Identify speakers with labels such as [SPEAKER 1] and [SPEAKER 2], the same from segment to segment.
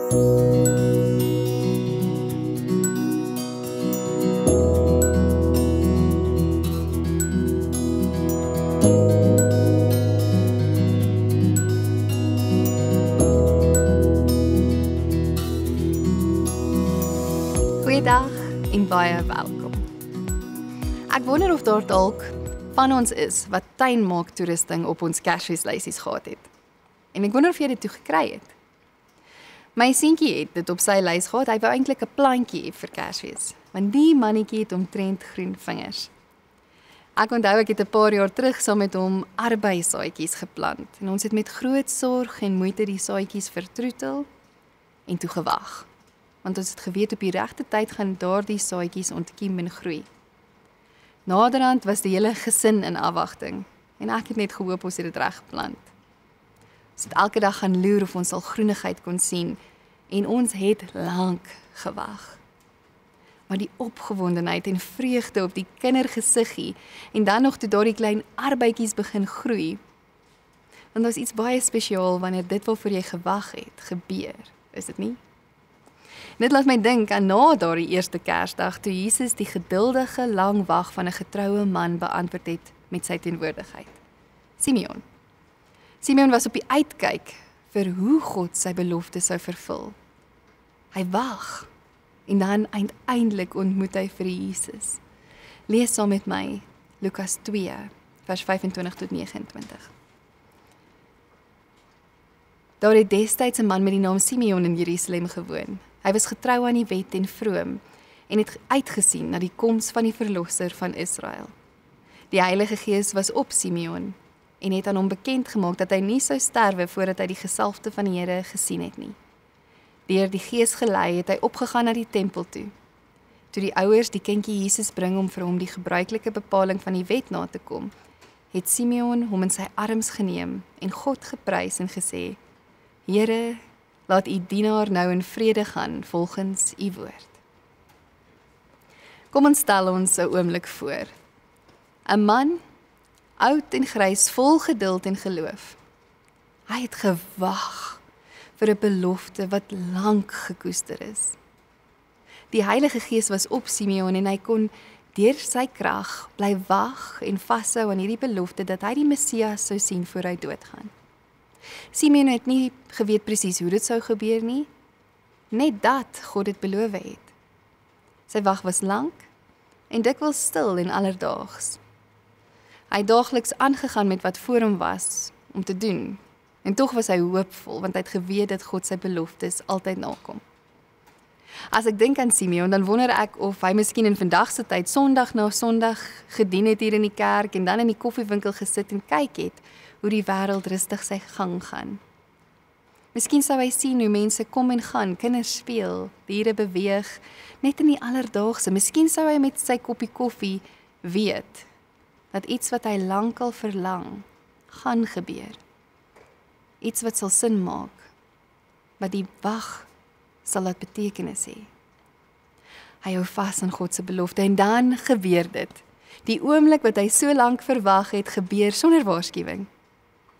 [SPEAKER 1] Goeiedag en baie welkom. Ek wonder of daar dalk van ons is wat tuinmaak toerusting op ons Kersfeeslysies gehad het. En ek wonder of jy dit toe gekry het. My seentjie het dit op sy lys gehad, hy wou eintlik 'n plantjie hê vir Kersfees, want die mannetjie het omtrent groen vingers. Ek onthou ek het 'n paar jaar terug saam met hom arbeisaadjies geplant en ons het met groot sorg en moeite die saadjies vertroetel en toe gewag. Want ons het geweet op die regte tyd gaan daardie saadjies ontkiem en groei. Naderhand was die hele gesin in afwagting en ek het net gehoop ons het dit reg geplant. Ons het elke dag gaan loer of ons al groenigheid kon sien en ons het lank gewag. Maar die opgewondenheid en vreugde op die kindergesiggie en dan nog toe daardie klein arbeidjies begin groei. Want daar is iets baie spesiaal wanneer dit waarvoor jy gewag het, gebeur, is dit nie? Dit laat my dink aan na daardie eerste Kersdag toe Jesus die geduldige lang wag van 'n getroue man beantwoord het met sy teenwoordigheid. Simeon. Simeon was op die uitkyk vir hoe God sy belofte sou vervul. Hy wag en dan uiteindelik ontmoet hy vir Jesus. Lees saam met my Lukas 2 vers 25 tot 29. Daar het destyds 'n man met die naam Simeon in Jerusalem gewoon. Hy was getrou aan die wet en vroom en het uitgesien na die koms van die verlosser van Israel. Die Heilige Gees was op Simeon en het aan hom bekend gemaak dat hy nie sou sterwe voordat hy die gesalfde van die Here gesien het nie. Deur die Gees gelei het hy opgegaan na die tempel toe. Toe die ouers die kindjie Jesus bring om vir hom die gebruikelike bepaling van die wet na te kom, het Simeon hom in sy arms geneem en God geprys en gesê: Here, laat u dienaar nou in vrede gaan volgens u woord. Kom ons stel ons 'n oomblik voor. 'n Man, oud en grys, vol geduld en geloof. Hy het gewag vir 'n belofte wat lank gekoester is. Die Heilige Gees was op Simeon en hy kon deur sy krag bly wag en vashou aan hierdie belofte dat hy die Messias sou sien voor hy doodgaan. Simeon het nie geweet presies hoe dit sou gebeur nie, net dat God dit beloof het. Sy wag was lank en dikwels stil en alledaags. Hy het daagliks aangegaan met wat voor hom was om te doen, en tog was hy hoopvol, want hy het geweet dat God sy beloftes altyd nakom. As ek dink aan Simeon, dan wonder ek of hy miskien in vandag se tyd Sondag na Sondag gedien het hier in die kerk en dan in die koffiewinkel gesit en kyk het hoe die wêreld rustig sy gang gaan. Miskien sou hy sien hoe mense kom en gaan, kinders speel, diere beweeg, net in die alledaagse. Miskien sou hy met sy koppie koffie weet dat iets wat hy lankal verlang, gaan gebeur. Iets wat sal sin maak, wat die wag sal laat betekenis hê. Hy hou vas aan God se belofte en dan gebeur dit. Die oomblik wat hy so lank verwag het, gebeur sonder waarskuwing.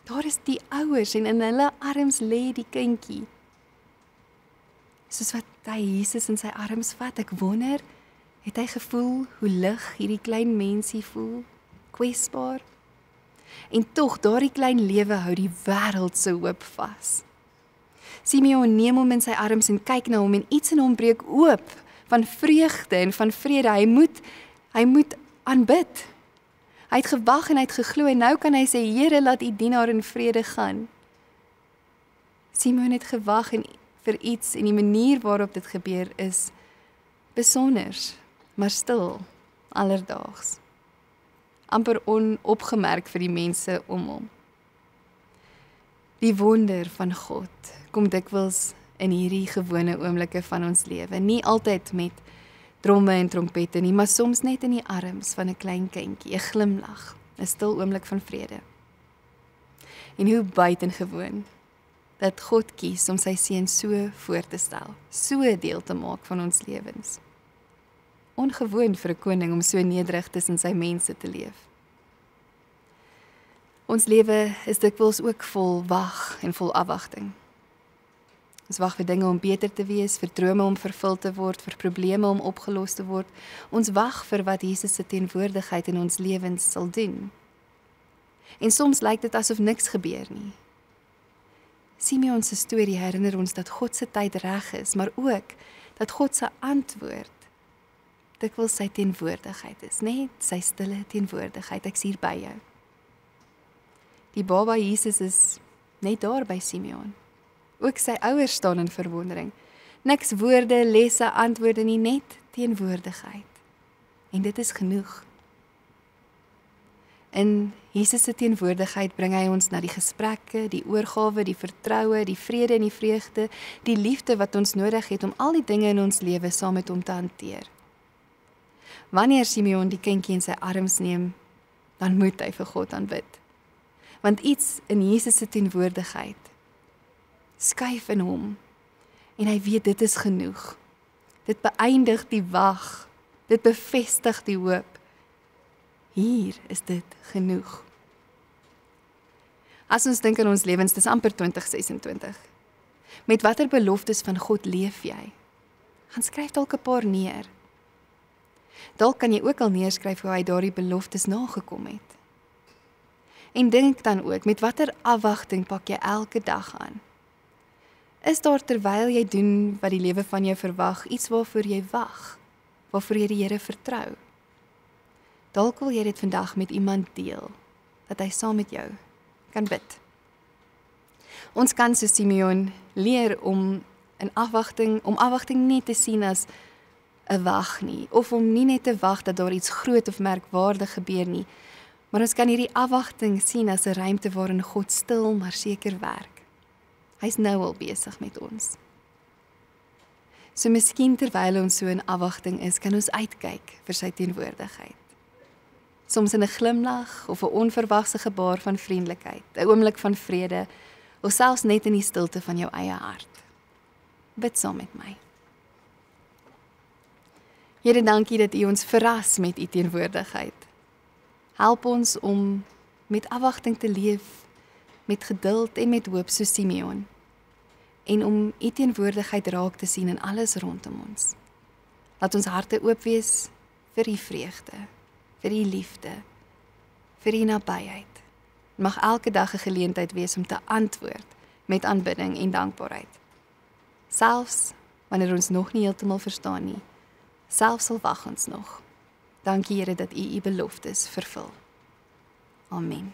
[SPEAKER 1] Daar is die ouers en in hulle arms lê die kindjie. Soos wat hy Jesus in sy arms vat, ek wonder, het hy gevoel hoe lig hierdie klein mensie voel, kwesbaar? En tog, daardie klein lewe hou die wêreld se hoop vas. Simeon neem hom in sy arms en kyk na hom en iets in hom breek oop van vreugde en van vrede. Hy moet aanbid. Hy het gewag en hy het geglo en nou kan hy sê, Here, laat u dienaar in vrede gaan. Simeon het gewag vir iets en die manier waarop dit gebeur is besonders, maar stil, alledaags. Amper onopgemerk vir die mense om hom. Die wonder van God kom dikwels in hierdie gewone oomblikke van ons lewe. Nie altyd met dromme en trompette nie, maar soms net in die arms van 'n klein kindjie, 'n glimlag, 'n stil oomblik van vrede. En hoe buitengewoon dat God kies om sy seun so voor te stel, so deel te maak van ons lewens. Ongewoon vir 'n koning om so nederig tussen sy mense te leef. Ons lewe is dikwels ook vol wag en vol afwagting. Ons wag vir dinge om beter te wees, vir drome om vervul te word, vir probleme om opgelos te word. Ons wag vir wat Jesus se teenwoordigheid in ons lewens sal doen. En soms lyk dit asof niks gebeur nie. Simeon se storie herinner ons dat God se tyd reg is, maar ook dat God se antwoord dikwels sy teenwoordigheid is, net sy stille teenwoordigheid. Ek's hier by jou. Die baba Jesus is net daar by Simeon. Ook sy ouers staan in verwondering. Niks woorde, lesse, antwoorde nie, net teenwoordigheid. En dit is genoeg. In Jesus se teenwoordigheid bring hy ons na die gesprekke, die oorgawe, die vertroue, die vrede en die vreugde, die liefde wat ons nodig het om al die dinge in ons lewe saam met hom te hanteer. Wanneer Simeon die kindjie in sy arms neem, dan moet hy vir God aanbid. Want iets in Jesus se teenwoordigheid skuif in hom en hy weet dit is genoeg. Dit beëindig die wag, dit bevestig die hoop. Hier is dit genoeg. As ons dink aan ons lewens, dis amper 2026. Met watter beloftes van God leef jy? Gaan skryf dalk 'n paar neer. Dalk kan jy ook al neerskryf hoe hy daardie beloftes nagekom het. En dink dan ook, met watter afwagting pak jy elke dag aan? Is daar terwyl jy doen wat die lewe van jou verwag, iets waarvoor jy wag, waarvoor jy die Here vertrou? Dalk wil jy dit vandag met iemand deel, dat hy saam met jou kan bid. Ons kan so Simeon leer om afwagting nie te sien as 'n wag nie, of om nie net te wag dat daar iets groot of merkwaardig gebeur nie, maar ons kan hierdie afwagting sien as 'n ruimte waarin God stil maar seker werk. Hy's nou al besig met ons. So miskien terwyl ons so in afwagting is, kan ons uitkyk vir sy teenwoordigheid. Soms in 'n glimlag of 'n onverwagse gebaar van vriendelikheid, 'n oomblik van vrede, of selfs net in die stilte van jou eie hart. Bid saam met my. Here, dankie dat U ons verras met U teenwoordigheid. Help ons om met afwagting te leef, met geduld en met hoop soos Simeon, en om U teenwoordigheid raak te sien in alles rondom ons. Laat ons harte oop wees vir U vreugde, vir U liefde, vir U nabyheid. Mag elke dag 'n geleentheid wees om te antwoord met aanbidding en dankbaarheid. Selfs wanneer ons nog nie heeltemal verstaan nie, selfs al wag ons nog. Dankie Here dat U U beloftes vervul. Amen.